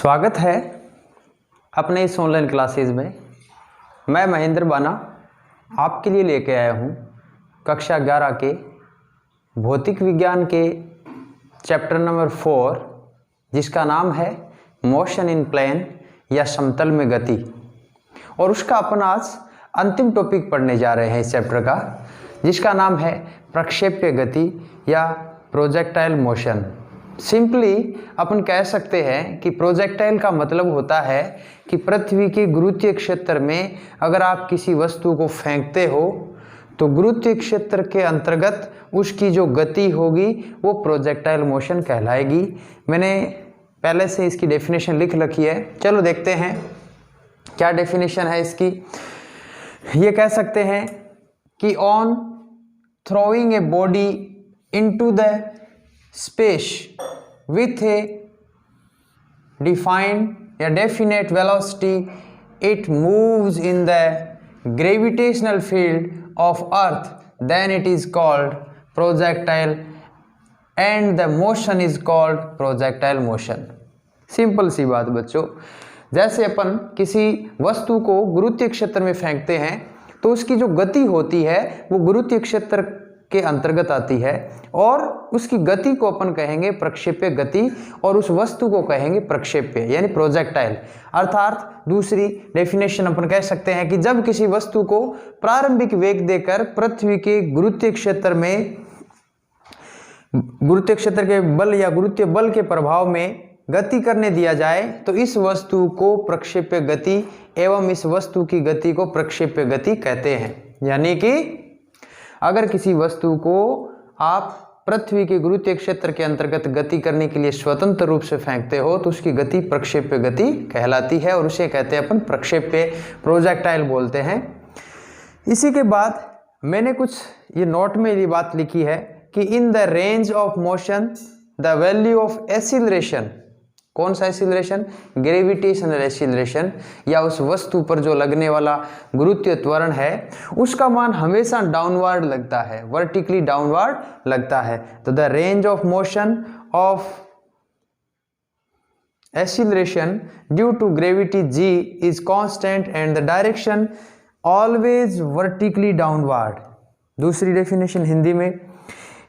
स्वागत है अपने इस ऑनलाइन क्लासेस में। मैं महेंद्र बाना आपके लिए लेके आया हूँ कक्षा 11 के भौतिक विज्ञान के चैप्टर नंबर 4, जिसका नाम है मोशन इन प्लेन या समतल में गति। और उसका अपन आज अंतिम टॉपिक पढ़ने जा रहे हैं इस चैप्टर का, जिसका नाम है प्रक्षेप्य गति या प्रोजेक्टाइल मोशन। सिंपली अपन कह सकते हैं कि प्रोजेक्टाइल का मतलब होता है कि पृथ्वी के गुरुत्वीय क्षेत्र में अगर आप किसी वस्तु को फेंकते हो तो गुरुत्वीय क्षेत्र के अंतर्गत उसकी जो गति होगी वो प्रोजेक्टाइल मोशन कहलाएगी। मैंने पहले से इसकी डेफिनेशन लिख रखी है, चलो देखते हैं क्या डेफिनेशन है इसकी। ये कह सकते हैं कि on throwing a body into the space with a definite velocity, it moves in the gravitational field of Earth, then it is called projectile and the motion is called projectile motion। Simple सी बात बच्चों, जैसे अपन किसी वस्तु को गुरुत्वीय क्षेत्र में फेंकते हैं तो उसकी जो गति होती है वो गुरुत्वीय क्षेत्र के अंतर्गत आती है और उसकी गति को अपन कहेंगे प्रक्षेप्य गति और उस वस्तु को कहेंगे प्रक्षेप्य यानी प्रोजेक्टाइल। अर्थात दूसरी डेफिनेशन अपन कह सकते हैं कि जब किसी वस्तु को प्रारंभिक वेग देकर पृथ्वी के गुरुत्वीय क्षेत्र के बल या गुरुत्वीय बल के प्रभाव में गति करने दिया जाए तो इस वस्तु को प्रक्षेप्य गति एवं इस वस्तु की गति को प्रक्षेप्य गति कहते हैं। यानी कि अगर किसी वस्तु को आप पृथ्वी के गुरुत्वीय क्षेत्र के अंतर्गत गति करने के लिए स्वतंत्र रूप से फेंकते हो तो उसकी गति प्रक्षेप्य गति कहलाती है और उसे कहते हैं अपन प्रक्षेप्य प्रोजेक्टाइल बोलते हैं। इसी के बाद मैंने कुछ ये नोट में ये बात लिखी है कि in the range of motion the value of acceleration, कौन सा एक्सीलरेशन? ग्रेविटेशनल एक्सीलरेशन, या उस वस्तु पर जो लगने वाला गुरुत्वीय त्वरण है उसका मान हमेशा डाउनवर्ड लगता है, वर्टिकली डाउनवर्ड लगता है। तो the range of motion of acceleration due to gravity g is constant and the direction always vertically downward. दूसरी डेफिनेशन हिंदी में,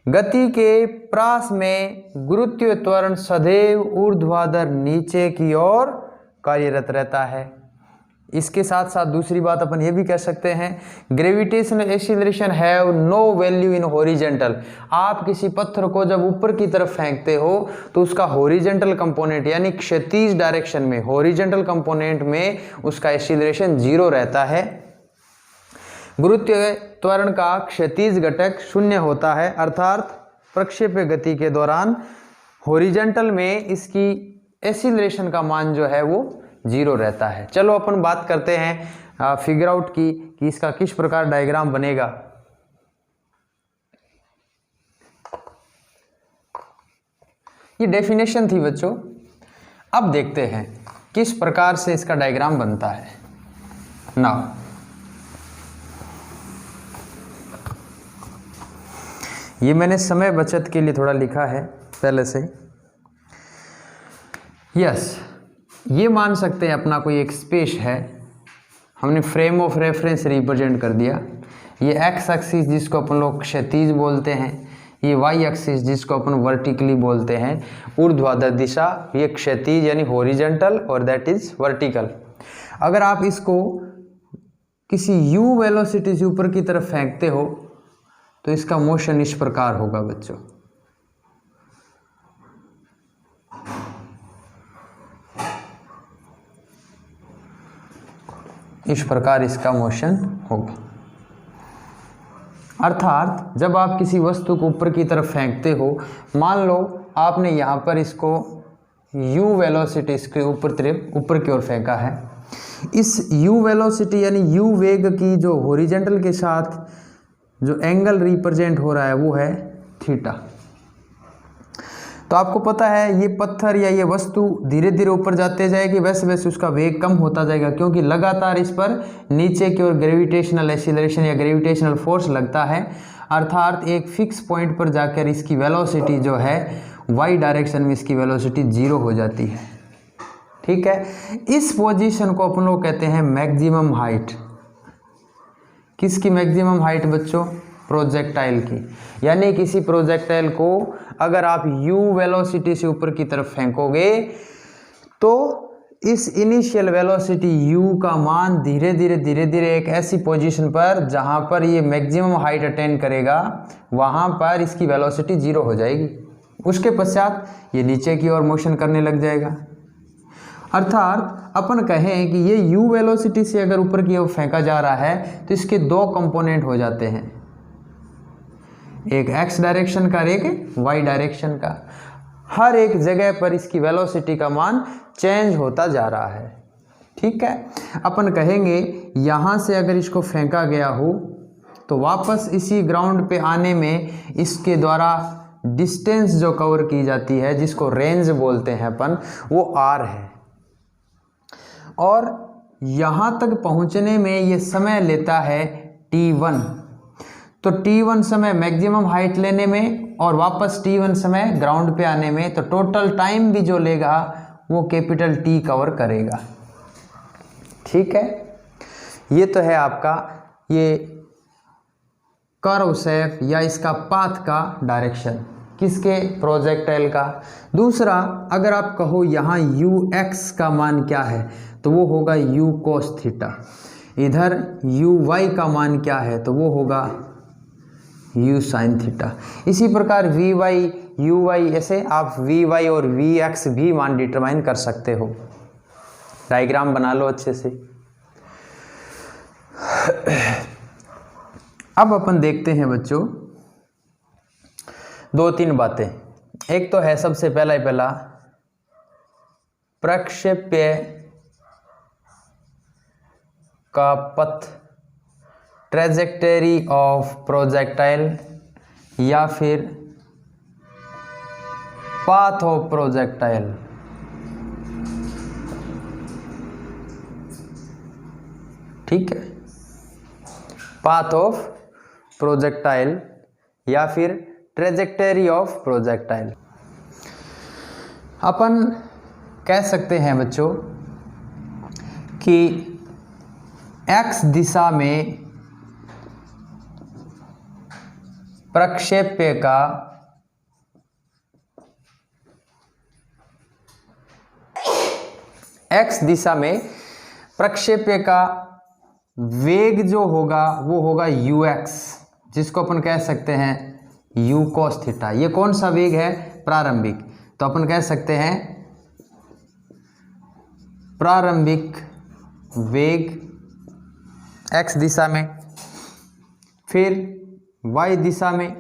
गति के प्रास में गुरुत्वीय त्वरण सदैव ऊर्ध्वाधर नीचे की ओर कार्यरत रहता है। इसके साथ साथ दूसरी बात अपन ये भी कह सकते हैं, gravitational acceleration have no value in horizontal. आप किसी पत्थर को जब ऊपर की तरफ फेंकते हो तो उसका हॉरिजेंटल कंपोनेंट यानी क्षैतिज डायरेक्शन में, हॉरिजेंटल कंपोनेंट में उसका एक्सीलरेशन 0 रहता है। गुरुत्वीय त्वरण का क्षैतिज घटक 0 होता है, अर्थात प्रक्षेप्य गति के दौरान हॉरिजेंटल में इसकी एक्सीलरेशन का मान जो है वो 0 रहता है। चलो अपन बात करते हैं फिगर आउट की कि इसका किस प्रकार डायग्राम बनेगा। ये डेफिनेशन थी बच्चों, अब देखते हैं किस प्रकार से इसका डायग्राम बनता है। नाउ ये मैंने समय बचत के लिए थोड़ा लिखा है पहले से। यस, ये मान सकते हैं अपना कोई एक स्पेस है, हमने फ्रेम ऑफ रेफरेंस रिप्रेजेंट कर दिया। ये एक्स एक्सिस जिसको अपन लोग क्षैतिज बोलते हैं, ये वाई एक्सिस जिसको अपन वर्टिकली बोलते हैं, ऊर्ध्वाधर दिशा ये क्षैतिज यानी हॉरिजेंटल और दैट इज वर्टिकल। अगर आप इसको किसी u वेलोसिटी से ऊपर की तरफ फेंकते हो तो इसका मोशन इस प्रकार होगा बच्चों। इस प्रकार इसका मोशन होगा। अर्थात जब आप किसी वस्तु को ऊपर की तरफ फेंकते हो, मान लो आपने यहाँ पर इसको u वेलोसिटी इसके ऊपर की ओर फेंका है। इस u वेलोसिटी यानी u वेग की जो हॉरिजेंटल के साथ जो एंगल रिप्रेजेंट हो रहा है वो है थीटा। तो आपको पता है ये पत्थर या ये वस्तु धीरे धीरे ऊपर जाते जाएगी, वैसे वैसे उसका वेग कम होता जाएगा क्योंकि लगातार इस पर नीचे की ओर ग्रेविटेशनल एक्सीलरेशन या ग्रेविटेशनल फोर्स लगता है। अर्थात एक फिक्स पॉइंट पर जाकर इसकी वेलोसिटी जो है वाई डायरेक्शन में इसकी वेलोसिटी 0 हो जाती है। ठीक है, इस पोजीशन को अपन लोग कहते हैं मैक्सिमम हाइट। किसकी मैक्सिमम हाइट बच्चों? प्रोजेक्टाइल की। यानी किसी प्रोजेक्टाइल को अगर आप u वेलोसिटी से ऊपर की तरफ फेंकोगे तो इस इनिशियल वेलोसिटी u का मान धीरे धीरे एक ऐसी पोजीशन पर जहां पर ये मैक्सिमम हाइट अटेन करेगा वहां पर इसकी वेलोसिटी 0 हो जाएगी। उसके पश्चात ये नीचे की ओर मोशन करने लग जाएगा। अर्थात अपन कहें कि ये u वेलोसिटी से अगर ऊपर की ओर फेंका जा रहा है तो इसके दो कंपोनेंट हो जाते हैं, एक x डायरेक्शन का और एक y डायरेक्शन का। हर एक जगह पर इसकी वेलोसिटी का मान चेंज होता जा रहा है। ठीक है, अपन कहेंगे यहाँ से अगर इसको फेंका गया हो तो वापस इसी ग्राउंड पे आने में इसके द्वारा डिस्टेंस जो कवर की जाती है जिसको रेंज बोलते हैं अपन, वो r है। और यहाँ तक पहुँचने में ये समय लेता है t1। तो t1 समय मैक्सिमम हाइट लेने में और वापस t1 समय ग्राउंड पे आने में, तो टोटल टाइम भी जो लेगा वो कैपिटल T कवर करेगा। ठीक है, ये तो है आपका ये कर्व शेप या इसका पाथ का डायरेक्शन, किसके? प्रोजेक्टाइल का। दूसरा, अगर आप कहो यहाँ ux का मान क्या है तो वो होगा u cos थीटा। इधर uy का मान क्या है तो वो होगा u sin थीटा। इसी प्रकार vy uy, ऐसे आप vy और vx भी मान डिटरमाइन कर सकते हो। डायग्राम बना लो अच्छे से। अब अपन देखते हैं बच्चों दो तीन बातें। एक तो है सबसे पहला प्रक्षेप्य का पथ, ट्रेजेक्टरी ऑफ प्रोजेक्टाइल या फिर पाथ ऑफ प्रोजेक्टाइल। ठीक है, पाथ ऑफ प्रोजेक्टाइल या फिर ट्रेजेक्टरी ऑफ प्रोजेक्टाइल। अपन कह सकते हैं बच्चों कि x दिशा में प्रक्षेप्य का x दिशा में प्रक्षेप्य का वेग जो होगा वो होगा ux, जिसको अपन कह सकते हैं u cos थीटा। ये कौन सा वेग है? प्रारंभिक। तो अपन कह सकते हैं प्रारंभिक वेग x दिशा में, फिर y दिशा में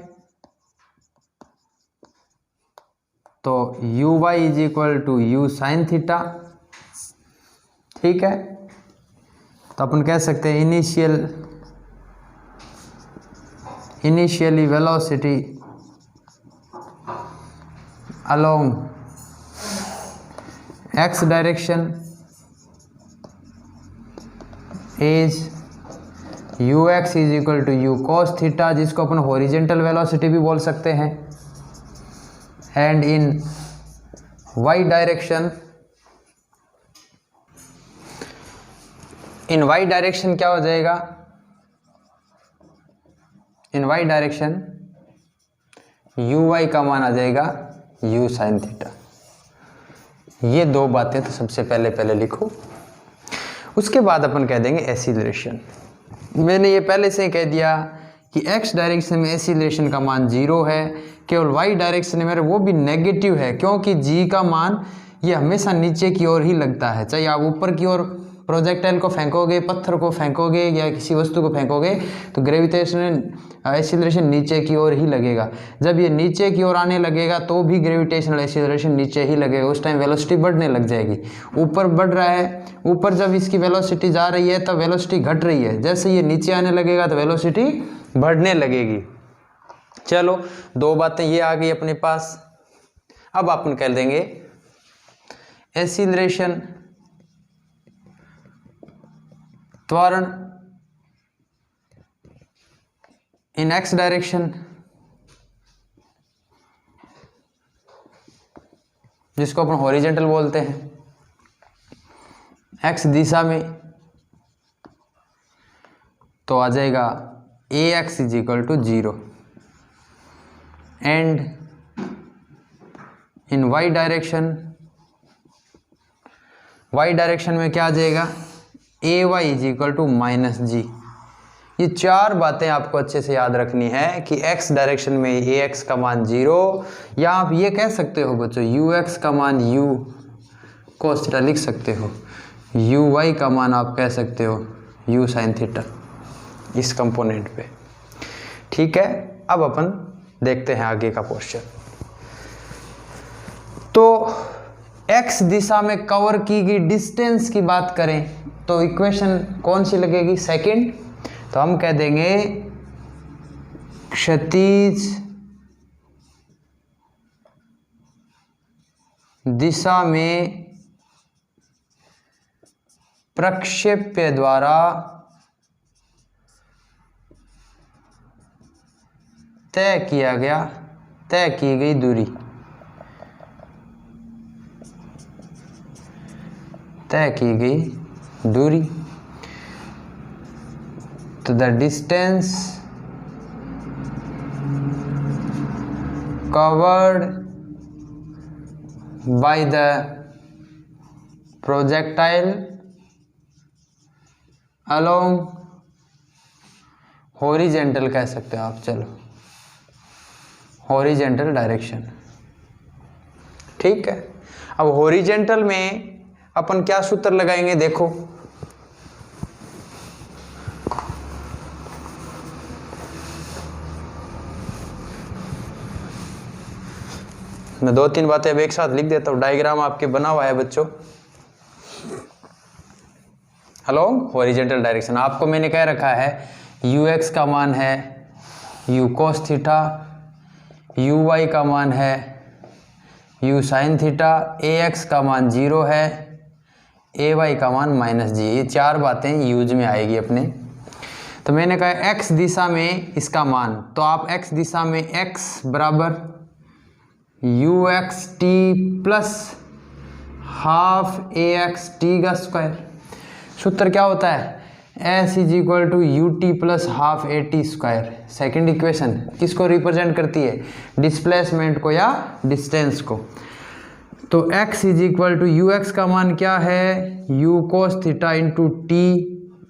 तो uy is equal to u sin theta. ठीक है, तो अपन कह सकते हैं initially velocity along x direction is ux is equal to u cos theta, जिसको अपन हॉरिजेंटल वेलोसिटी भी बोल सकते हैं। And in y direction, in y direction क्या हो जाएगा? इन y डायरेक्शन uy का मान आ जाएगा u sin थीटा। ये दो बातें तो सबसे पहले लिखो। उसके बाद अपन कह देंगे एसिलरेशन। मैंने ये पहले से ही कह दिया कि x डायरेक्शन में एसिलरेशन का मान 0 है, केवल y डायरेक्शन में वो भी नेगेटिव है, क्योंकि g का मान ये हमेशा नीचे की ओर ही लगता है। चाहे आप ऊपर की ओर प्रोजेक्टाइल को फेंकोगे, पत्थर को फेंकोगे या किसी वस्तु को फेंकोगे तो ग्रेविटेशनल एसिलरेशन नीचे की ओर ही लगेगा। जब ये नीचे की ओर आने लगेगा तो भी ग्रेविटेशनल एसिलरेशन नीचे ही लगेगा, उस टाइम वेलोसिटी बढ़ने लग जाएगी। ऊपर बढ़ रहा है, ऊपर जब इसकी वेलोसिटी जा रही है तब वेलोसिटी घट रही है, जैसे ये नीचे आने लगेगा तो वेलोसिटी बढ़ने लगेगी। चलो, दो बातें ये आ गई अपने पास। अब अपन कह देंगे एसिलरेशन, त्वरण इन x डायरेक्शन, जिसको अपन हॉरिजेंटल बोलते हैं। x दिशा में, तो आ जाएगा ax is equal to 0 and in y direction में क्या आ जाएगा, ay is equal to minus g. ये चार बातें आपको अच्छे से याद रखनी है कि x डायरेक्शन में ax का मान 0, या आप ये कह सकते हो बच्चों ux का मान u cos थीटा लिख सकते हो, uy का मान आप कह सकते हो u sin थीटा इस कंपोनेंट पे। ठीक है, अब अपन देखते हैं आगे का क्वेश्चन। तो x दिशा में कवर की गई डिस्टेंस की बात करें तो इक्वेशन कौन सी लगेगी, सेकंड। तो हम कह देंगे क्षैतिज दिशा में प्रक्षेप्य द्वारा तय की गई दूरी, तो the distance covered by the projectile along horizontal कह सकते हो आप, चलो हॉरिजेंटल डायरेक्शन। ठीक है, अब हॉरिजेंटल में अपन क्या सूत्र लगाएंगे, देखो मैं दो तीन बातें अब एक साथ लिख देता हूँ, डायग्राम आपके बना हुआ है बच्चों। अलोंग हॉरिजेंटल डायरेक्शन आपको मैंने कह रखा है ux का मान है u cos थीटा, uy का मान है u sin थीटा, ax का मान 0 है, ay का मान माइनस जी। ये चार बातें यूज में आएगी अपने। तो मैंने कहा x दिशा में इसका मान, तो आप x दिशा में x बराबर ux t plus half ax t का स्क्वायर। सूत्र क्या होता है, s is equal to u t plus half a t square. Second equation किसको रिप्रेजेंट करती है, डिस्प्लेसमेंट को या डिस्टेंस को। तो x is equal to u x का मान क्या है, u cos theta into t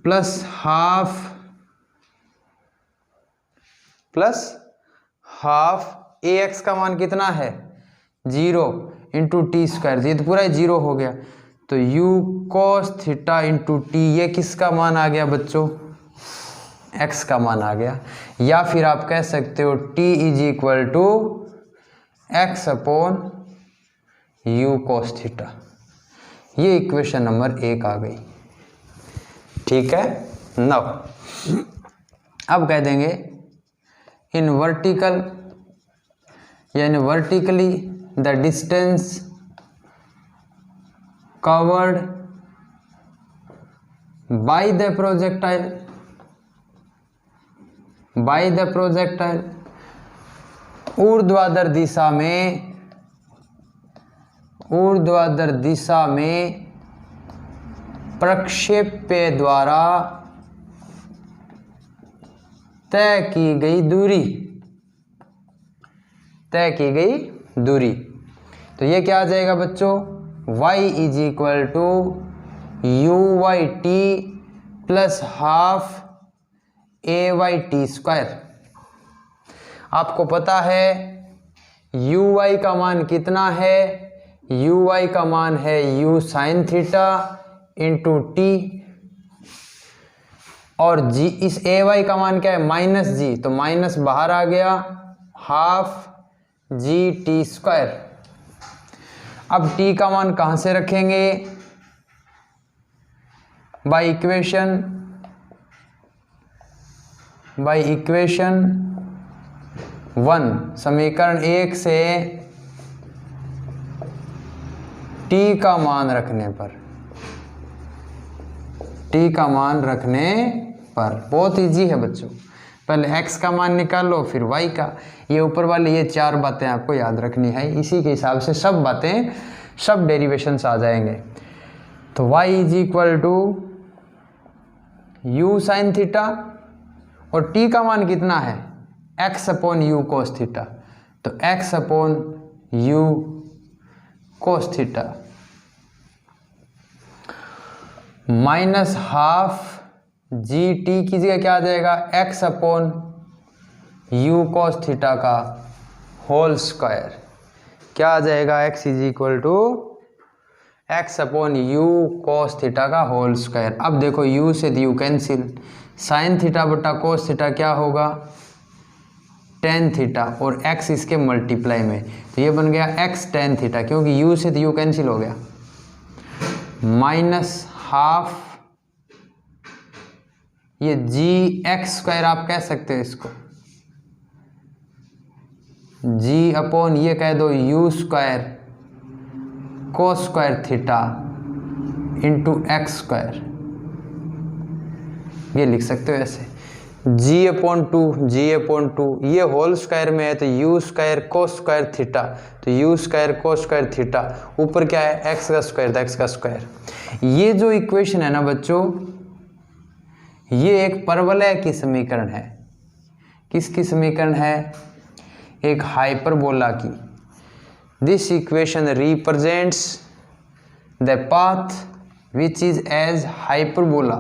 plus half a x का मान कितना है 0 इंटू टी स्क्वायर, ये तो पूरा 0 हो गया। तो u cos theta into T, ये किसका मान आ गया बच्चों, x का मान आ गया। या फिर आप कह सकते हो t is equal to x upon u cos theta. ये इक्वेशन नंबर 1 आ गई। ठीक है, नाउ अब कह देंगे इन वर्टिकल यानी vertically the distance covered by the projectile ऊर्ध्वाधर दिशा में प्रक्षेप्य द्वारा तय की गई दूरी। तो ये क्या आ जाएगा बच्चों, y is equal to u y t plus half a y t square. आपको पता है यू वाई का मान कितना है, यू वाई का मान है you sine theta into T, और जी इस ए वाई का मान क्या है माइनस जी, तो माइनस बाहर आ गया, हाफ जी टी स्क्वायर। अब t का मान कहां से रखेंगे, बाय इक्वेशन 1 समीकरण 1 से t का मान रखने पर बहुत इजी है बच्चों। पहले x का मान निकाल लो, फिर y का, ये ऊपर वाली ये चार बातें आपको याद रखनी है। इसी के हिसाब से सब डेरिवेशंस आ जाएंगे। तो y is equal to u sine theta और t का मान कितना है x upon u cos theta, तो x upon u cos theta minus half g t की जगह क्या आ जाएगा x upon u cos theta का होल स्क्वायर, क्या आ जाएगा x is equal to x upon u cos theta का होल स्क्वायर। अब देखो u से यू कैंसिल, साइन थीटा बटा कोस थीटा क्या होगा टेन थीटा और x इसके मल्टीप्लाई में, तो ये बन गया x टेन थीटा क्योंकि u से यू कैंसिल हो गया, माइनस हाफ ये जी एक्स स्क्वायर आप कह सकते हो इसको, जी अपॉन ये कह दो u square cos square theta into x square, ये लिख सकते हो ऐसे, जी अपॉन टू, ये होल स्क्वायर में है तो u square cos square theta, तो u square cos square theta, ऊपर क्या है एक्स का स्क्वायर, तो एक्स का स्क्वायर। ये जो इक्वेशन है ना बच्चों, ये एक परवलय की समीकरण है। किसकी समीकरण है? एक हाइपरबोला की। This equation represents the path which is as hyperbola,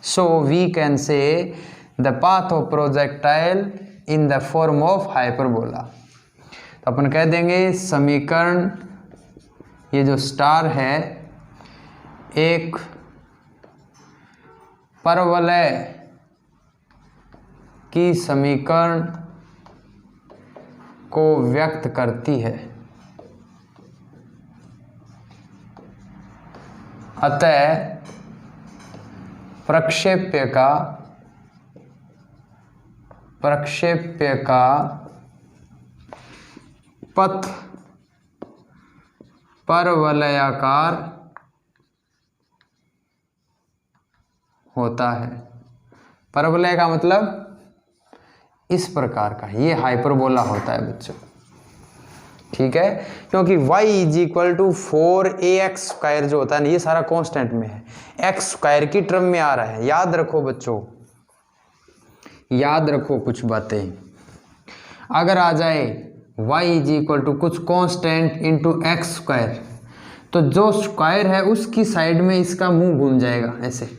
so we can say the path of projectile in the form of hyperbola। तो अपन कह देंगे समीकरण, ये जो स्टार है एक परवलय की समीकरण को व्यक्त करती है, अतः प्रक्षेप्य का पथ परवलयाकार होता है। परवलय का मतलब इस प्रकार का, ये हाइपरबोला होता है बच्चों, ठीक है, क्योंकि y is equal to 4ax square जो होता है ना, ये सारा कांस्टेंट में है, x स्क्वायर की टर्म में आ रहा है। याद रखो बच्चों, याद रखो कुछ बातें, अगर आ जाए y इज इक्वल टू कुछ कांस्टेंट इंटू एक्स स्क्वायर, तो जो स्क्वायर है उसकी साइड में इसका मुंह घूम जाएगा ऐसे,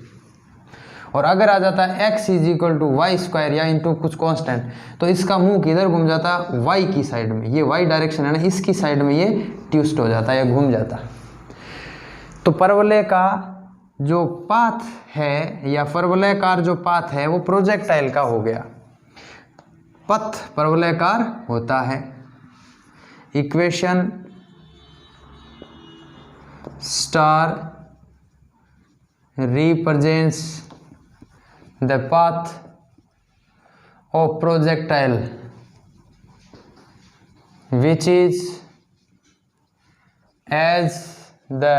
और अगर आ जाता है x is equal to y square या इंटू कुछ कांस्टेंट, तो इसका मुंह किधर घूम जाता है y की साइड में, ये y डायरेक्शन है ना, इसकी साइड में ये ट्विस्ट हो जाता है या घूम जाता है। तो परवलय का जो पाथ है या परवलयकार जो पाथ है वो प्रोजेक्टाइल का हो गया, पथ परवलयकार होता है। Equation star represents the path of projectile which is as the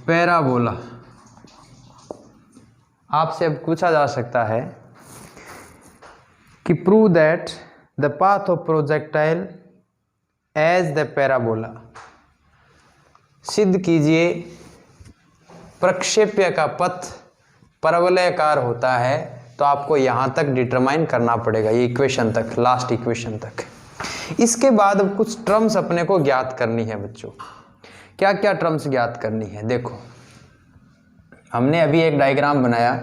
parabola। आपसे अब पूछा जा सकता है कि prove that the path of projectile as the parabola, सिद्ध कीजिए प्रक्षेप्य का पथ परवलयकार होता है। तो आपको यहाँ तक डिटरमाइन करना पड़ेगा, ये इक्वेशन तक, लास्ट इक्वेशन तक। इसके बाद अब कुछ टर्म्स अपने को ज्ञात करनी है बच्चों। क्या क्या टर्म्स ज्ञात करनी है? देखो, हमने अभी एक डायग्राम बनाया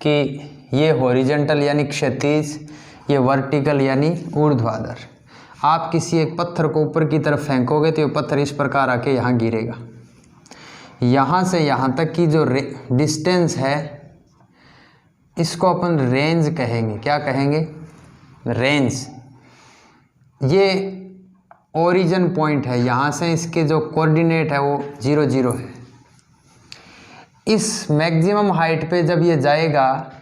कि ये हॉरिजॉन्टल यानी क्षैतिज, ये वर्टिकल यानी ऊर्ध्वाधर। आप किसी एक पत्थर को ऊपर की तरफ फेंकोगे तो ये पत्थर इस प्रकार आके यहाँ गिरेगा। यहाँ से यहाँ तक की जो डिस्टेंस है इसको अपन रेंज कहेंगे। क्या कहेंगे? रेंज। ये ओरिजिन पॉइंट है, यहाँ से इसके जो कोऑर्डिनेट है वो 0 0 है। इस मैक्सिमम हाइट पे जब ये जाएगा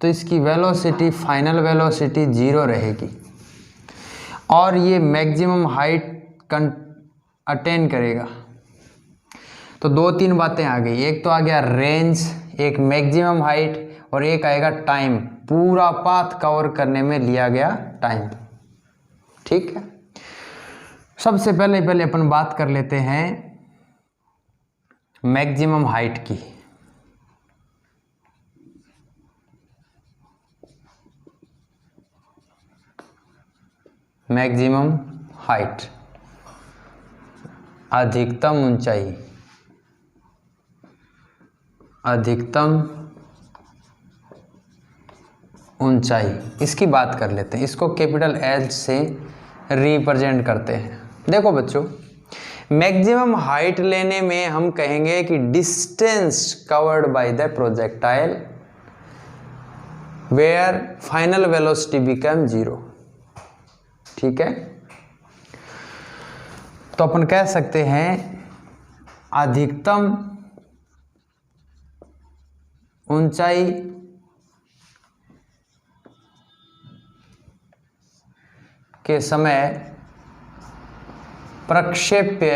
तो इसकी वेलोसिटी, फाइनल वेलोसिटी 0 रहेगी और ये मैक्सिमम हाइट अटेन करेगा। तो 2-3 बातें आ गई। एक तो आ गया रेंज, एक मैक्सिमम हाइट, और एक आएगा टाइम, पूरा पाथ कवर करने में लिया गया टाइम। ठीक है। सबसे पहले अपन बात कर लेते हैं मैक्सिमम हाइट की। मैक्सिमम हाइट, अधिकतम ऊंचाई, अधिकतम ऊंचाई, इसकी बात कर लेते हैं। इसको कैपिटल एच से रिप्रेजेंट करते हैं। देखो बच्चों, मैक्सिमम हाइट लेने में हम कहेंगे कि distance covered by the projectile where final velocity become 0। ठीक है, तो अपन कह सकते हैं अधिकतम ऊंचाई के समय प्रक्षेप्य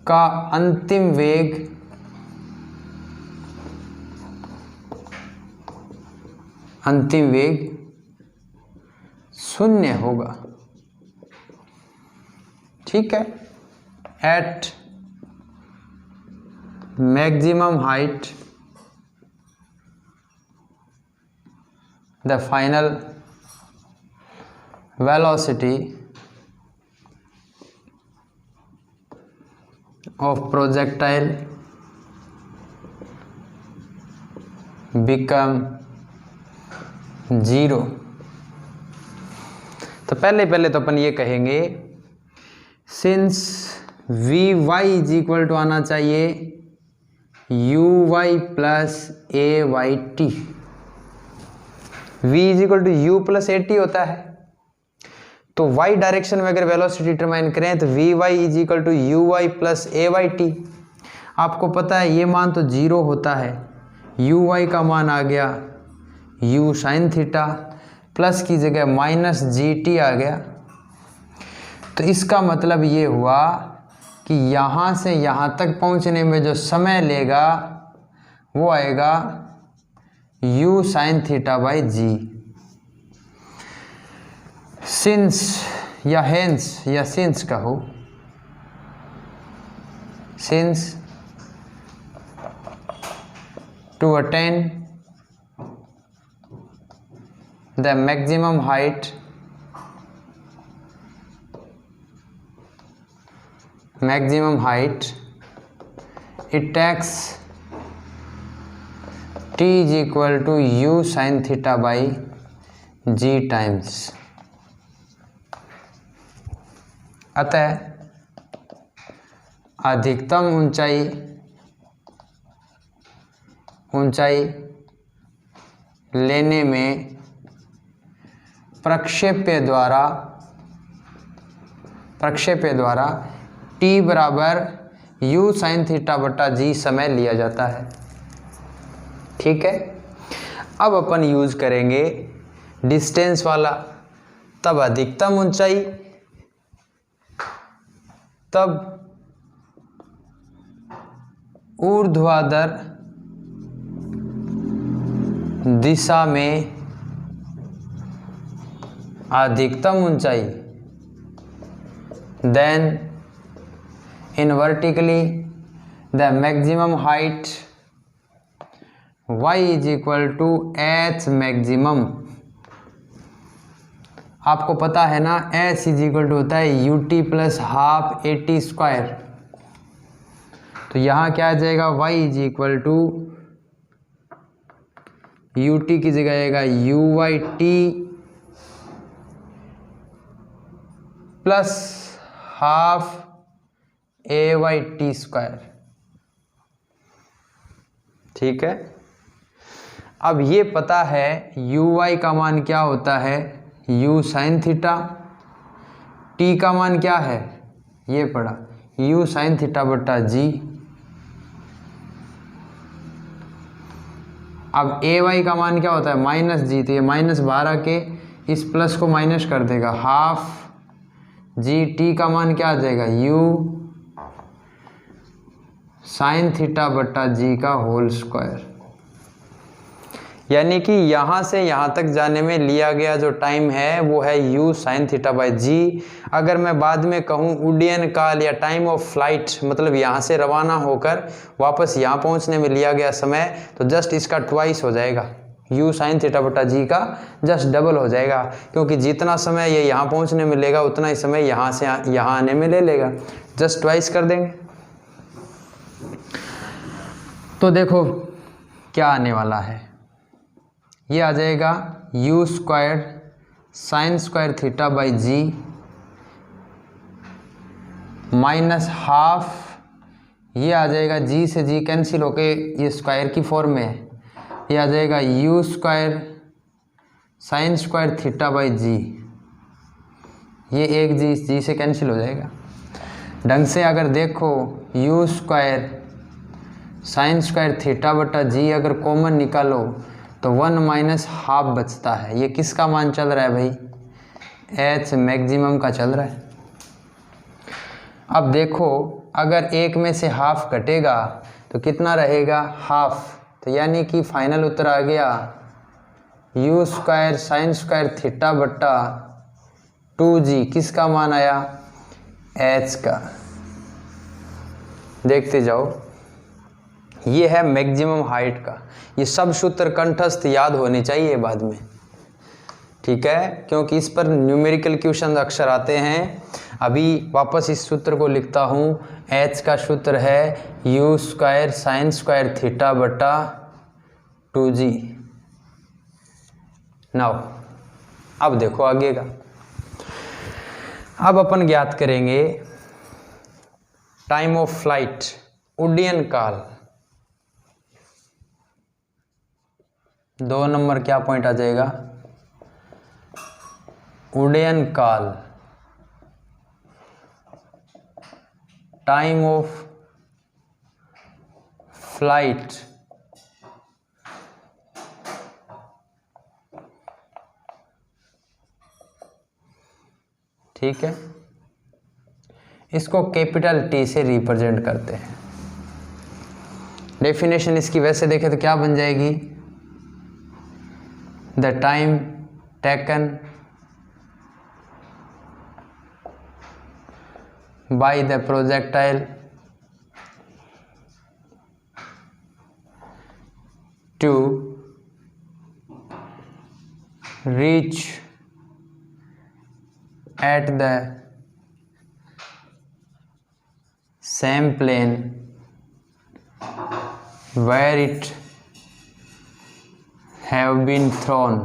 का अंतिम वेग शून्य होगा। ठीक है, at maximum height the final velocity of projectile become 0। तो पहले तो अपन ये कहेंगे since Vy is equal to आना चाहिए Uy plus AyT। V is equal to U plus AT होता है, तो y डायरेक्शन में अगर वेलोसिटी डिटरमाइन करें तो Vy is equal to Uy plus AyT। आपको पता है ये मान तो 0 होता है, Uy का मान आ गया U साइन थीटा, प्लस की जगह माइनस GT आ गया। तो इसका मतलब ये हुआ कि यहाँ से यहाँ तक पहुँचने में जो समय लेगा वो आएगा U sine theta by G। Since या हेंस या सिंस कहो, since to attain the maximum height it takes t is equal to U sin theta by G times। अतः अधिकतम ऊंचाई लेने में प्रक्षेप्य द्वारा t बराबर U साइन थीटा बटा G समय लिया जाता है। ठीक है, अब अपन यूज करेंगे डिस्टेंस वाला। तब अधिकतम ऊंचाई, तब ऊर्ध्वाधर दिशा में अधिकतम ऊंचाई, then in vertically the maximum height y is equal to h maximum. आपको पता है ना h इज इक्वल टू होता है ut plus half AT square. तो यहाँ क्या आ जाएगा y is equal to ut की जगह आएगा UYT plus half AYT square. ठीक है, अब ये पता है Uy का मान क्या होता है U साइन थीटा, T का मान क्या है ये पढ़ा U साइन थीटा बटा G। अब AY का मान क्या होता है माइनस G, तो ये माइनस बाहर आके इस प्लस को माइनस कर देगा, हाफ G। T का मान क्या आ जाएगा U साइन थीटा बटा G का होल स्क्वायर। यानी कि यहाँ से यहाँ तक जाने में लिया गया जो टाइम है वो है u साइन थीटा बाई जी। अगर मैं बाद में कहूँ उड्डयन काल या टाइम ऑफ फ्लाइट, मतलब यहाँ से रवाना होकर वापस यहाँ पहुँचने में लिया गया समय, तो जस्ट इसका ट्वाइस हो जाएगा, u साइन थीटा बटा जी का जस्ट डबल हो जाएगा, क्योंकि जितना समय ये यहाँ पहुँचने में लेगा उतना ही समय यहाँ से यहाँ आने में ले लेगा, जस्ट ट्वाइस कर देंगे। तो देखो क्या आने वाला है, ये आ जाएगा u square sine square theta by g minus half, ये आ जाएगा g से g कैंसिल होके ये स्क्वायर की फॉर्म में है, ये आ जाएगा u square sine square theta by g, ये एक g से कैंसिल हो जाएगा। ढंग से अगर देखो u square sine square theta बटा जी अगर कॉमन निकालो तो 1 माइनस हाफ बचता है। ये किसका मान चल रहा है भाई, h मैक्सिमम का चल रहा है। अब देखो अगर एक में से हाफ घटेगा तो कितना रहेगा, हाफ, तो यानी कि फाइनल उत्तर आ गया u square sine square theta बट्टा 2g, किसका मान आया, h का। देखते जाओ, ये है मैक्सिमम हाइट का। ये सब सूत्र कंठस्थ याद होने चाहिए बाद में, ठीक है, क्योंकि इस पर न्यूमेरिकल क्वेश्चन अक्सर आते हैं। अभी वापस इस सूत्र को लिखता हूँ, h का सूत्र है u square sine square theta बटा 2g। नाउ अब देखो आगे का, अब अपन ज्ञात करेंगे टाइम ऑफ फ्लाइट, उड्डयन काल। 2 नंबर क्या पॉइंट आ जाएगा, उड्डयन काल, टाइम ऑफ फ्लाइट। ठीक है, इसको कैपिटल टी से रिप्रेजेंट करते हैं। डेफिनेशन इसकी वैसे देखें तो क्या बन जाएगी, the time taken by the projectile to reach at the same plane where it have been thrown,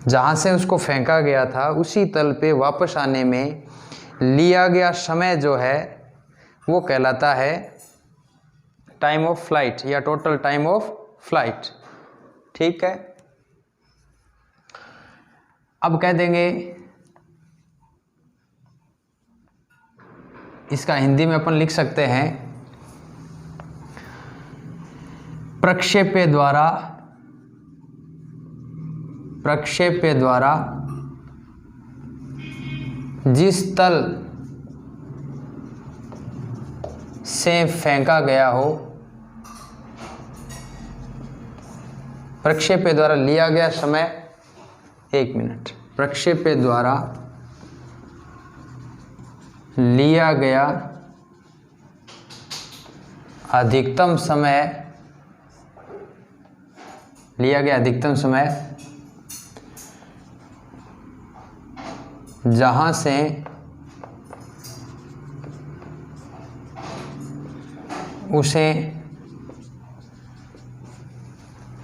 जहाँ से उसको फेंका गया था उसी तल पे वापस आने में लिया गया समय जो है वो कहलाता है टाइम ऑफ फ्लाइट या टोटल टाइम ऑफ फ्लाइट। ठीक है, अब कह देंगे, इसका हिंदी में अपन लिख सकते हैं, प्रक्षेप्य द्वारा जिस तल से फेंका गया हो, प्रक्षेप्य द्वारा लिया गया समय, 1 मिनट, प्रक्षेप्य द्वारा लिया गया अधिकतम समय, जहां से उसे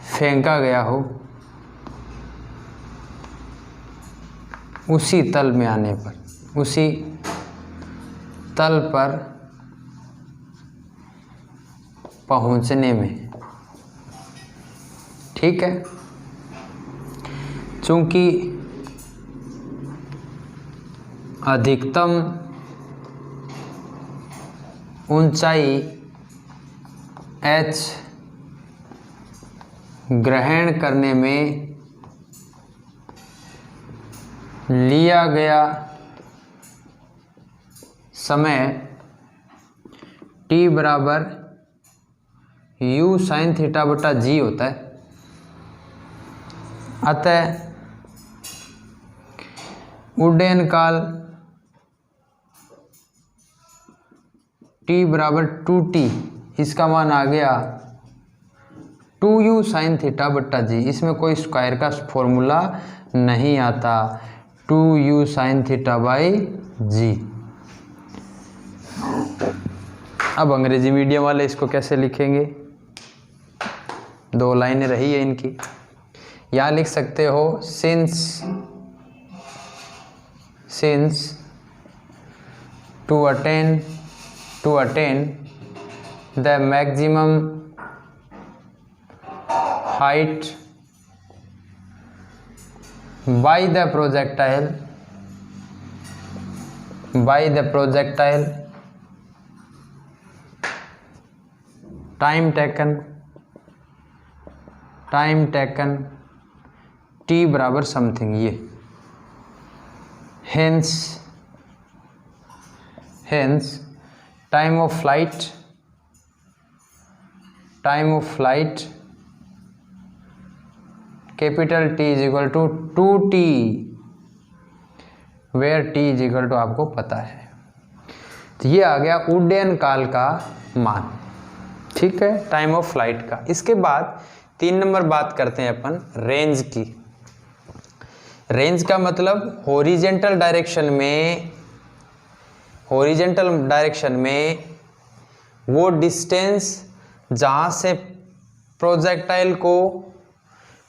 फेंका गया हो, उसी तल में आने पर, उसी तल पर पहुंचने में। ठीक है, चूंकि अधिकतम ऊंचाई h ग्रहण करने में लिया गया समय t बराबर u साइन थीटा बटा g होता है। अतः उड्डयन काल t बराबर 2t, इसका मान आ गया 2u साइन थीटा बट्टा जी। इसमें कोई स्क्वायर का फॉर्मूला नहीं आता, 2u साइन थीटा बाई जी। अब अंग्रेजी मीडियम वाले इसको कैसे लिखेंगे, 2 लाइनें रही है इनकी। यहाँ लिख सकते हो since to attain the maximum height by the projectile time taken t बराबर समथिंग, ये hence time of flight capital T is equal to 2t, where T is equal to आपको पता है। तो ये आ गया उड्डयन काल का मान, ठीक है, टाइम ऑफ फ्लाइट का। इसके बाद 3 नंबर बात करते हैं अपन रेंज की। रेंज का मतलब हॉरिजेंटल डायरेक्शन में वो डिस्टेंस जहाँ से प्रोजेक्टाइल को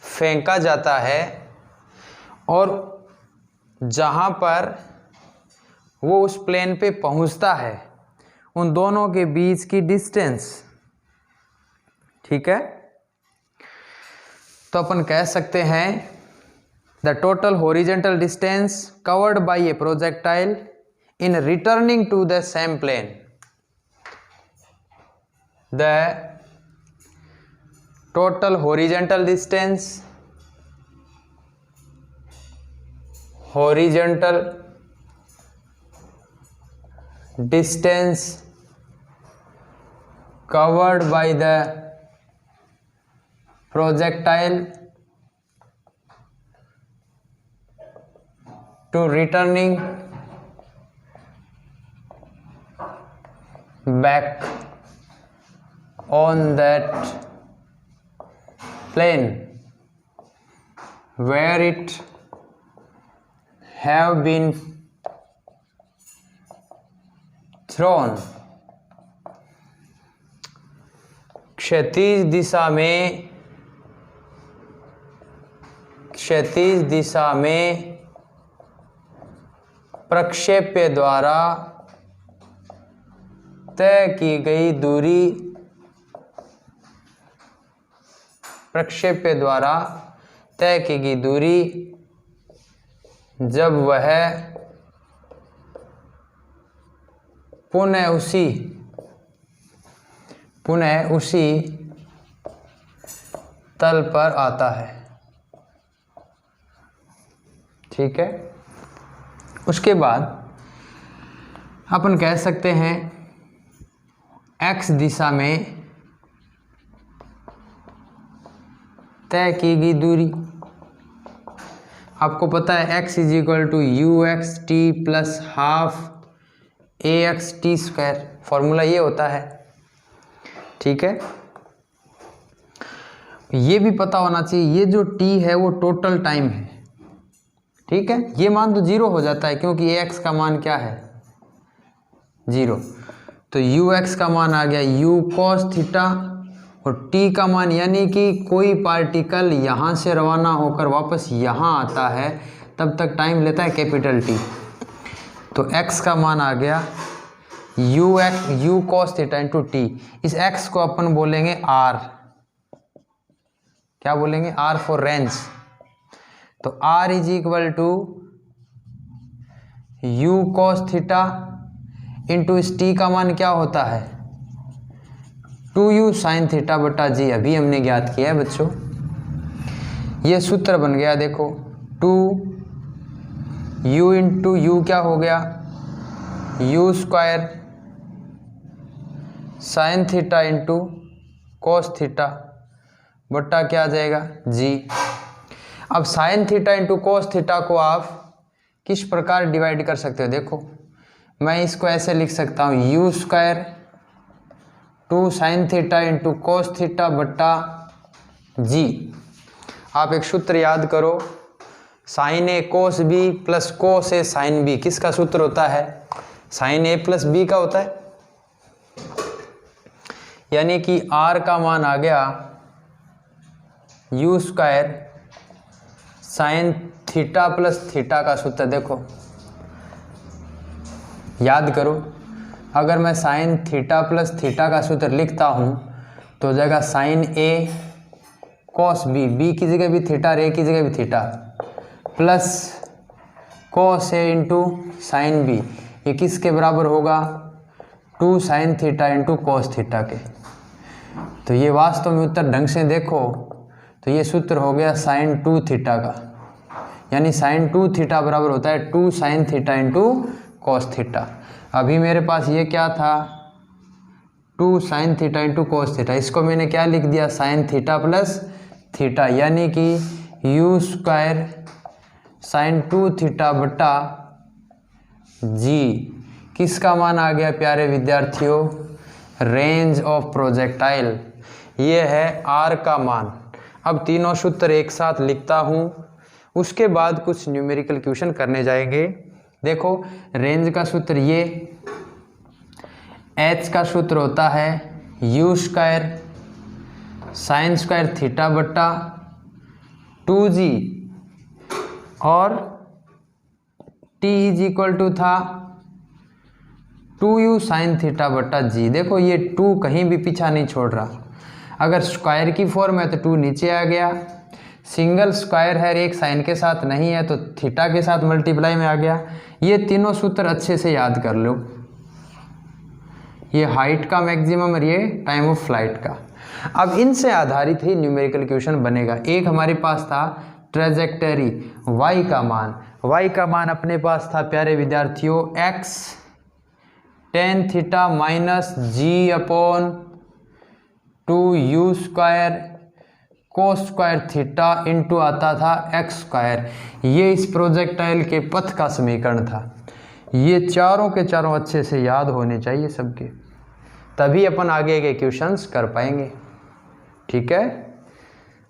फेंका जाता है और जहाँ पर वो उस प्लेन पे पहुँचता है, उन दोनों के बीच की डिस्टेंस, ठीक है। तो अपन कह सकते हैं the total horizontal distance covered by a projectile in returning to the same plane, the total horizontal distance covered by the projectile to returning back on that plane where it have been thrown। क्षैतिज दिशा में प्रक्षेप्य द्वारा तय की गई दूरी जब वह पुनः उसी तल पर आता है, ठीक है। उसके बाद अपन कह सकते हैं x दिशा में तय की गई दूरी, आपको पता है x is equal to uxt plus half axt square, formula ये होता है, ठीक है। ये भी पता होना चाहिए ये जो t है वो टोटल टाइम है, ठीक है। ये मान तो 0 हो जाता है क्योंकि ax का मान क्या है 0, तो ux का मान आ गया u cos थीटा और t का मान, यानी कि कोई पार्टिकल यहाँ से रवाना होकर वापस यहाँ आता है तब तक टाइम लेता है कैपिटल T, तो x का मान आ गया u cos theta into t। इस x को अपन बोलेंगे r, क्या बोलेंगे r फॉर रेंज, तो r is equal to u cos theta into इस t का मान क्या होता है 2u साइन थीटा बटा जी, अभी हमने ज्ञात किया है बच्चों। ये सूत्र बन गया, देखो 2u इंटू यू क्या हो गया u square sine theta into cos theta बट्टा क्या आ जाएगा जी। अब sine theta into cos theta को आप किस प्रकार डिवाइड कर सकते हो, देखो मैं इसको ऐसे लिख सकता हूँ you square 2 sine theta into cos theta बट्टा जी। आप एक सूत्र याद करो, साइन ए कोस बी प्लस कोस ए साइन बी किसका सूत्र होता है, साइन ए प्लस बी का होता है। यानी कि आर का मान आ गया you square sine theta plus theta का सूत्र। देखो याद करो, अगर मैं साइन थीटा प्लस थीटा का सूत्र लिखता हूँ तो जगह साइन ए कॉस बी, बी की जगह भी थीटा और ए की जगह भी theta, plus cos A into sine B, ये किसके बराबर होगा 2 sine theta into cos theta के। तो ये वास्तव में उत्तर ढंग से देखो तो ये सूत्र हो गया साइन 2 थीटा का, यानी साइन 2 थीटा बराबर होता है 2 sine theta into cos theta. अभी मेरे पास ये क्या था 2 sine theta into cos theta, इसको मैंने क्या लिख दिया साइन थीटा प्लस थीटा, यानी कि यू स्क्वायर साइन 2 थीटा बटा जी। किसका मान आ गया प्यारे विद्यार्थियों, रेंज ऑफ प्रोजेक्टाइल, ये है आर का मान। अब तीनों सूत्र एक साथ लिखता हूँ, उसके बाद कुछ न्यूमेरिकल क्वेश्चन करने जाएंगे। देखो रेंज का सूत्र ये, एच का सूत्र होता है you square sine square theta बट्टा 2g और t इज इक्वल टू था 2u साइन थीटा बट्टा जी। देखो ये 2 कहीं भी पीछा नहीं छोड़ रहा, अगर स्क्वायर की फॉर्म है तो 2 नीचे आ गया, सिंगल स्क्वायर है एक साइन के साथ नहीं है तो थीटा के साथ मल्टीप्लाई में आ गया। ये तीनों सूत्र अच्छे से याद कर लो, ये हाइट का मैक्सिमम और ये टाइम ऑफ फ्लाइट का। अब इनसे आधारित ही न्यूमेरिकल क्वेश्चन बनेगा। एक हमारे पास था ट्रेजेक्टरी, y का मान अपने पास था प्यारे विद्यार्थियों x tan theta minus g upon 2u square cos square theta into आता था एक्स स्क्वायर। ये इस प्रोजेक्टाइल के पथ का समीकरण था। ये चारों के चारों अच्छे से याद होने चाहिए सबके, तभी अपन आगे के क्वेश्चंस कर पाएंगे। ठीक है,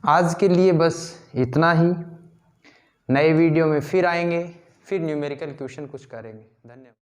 आज के लिए बस इतना ही। नए वीडियो में फिर आएंगे, फिर न्यूमेरिकल क्वेश्चन कुछ करेंगे। धन्यवाद।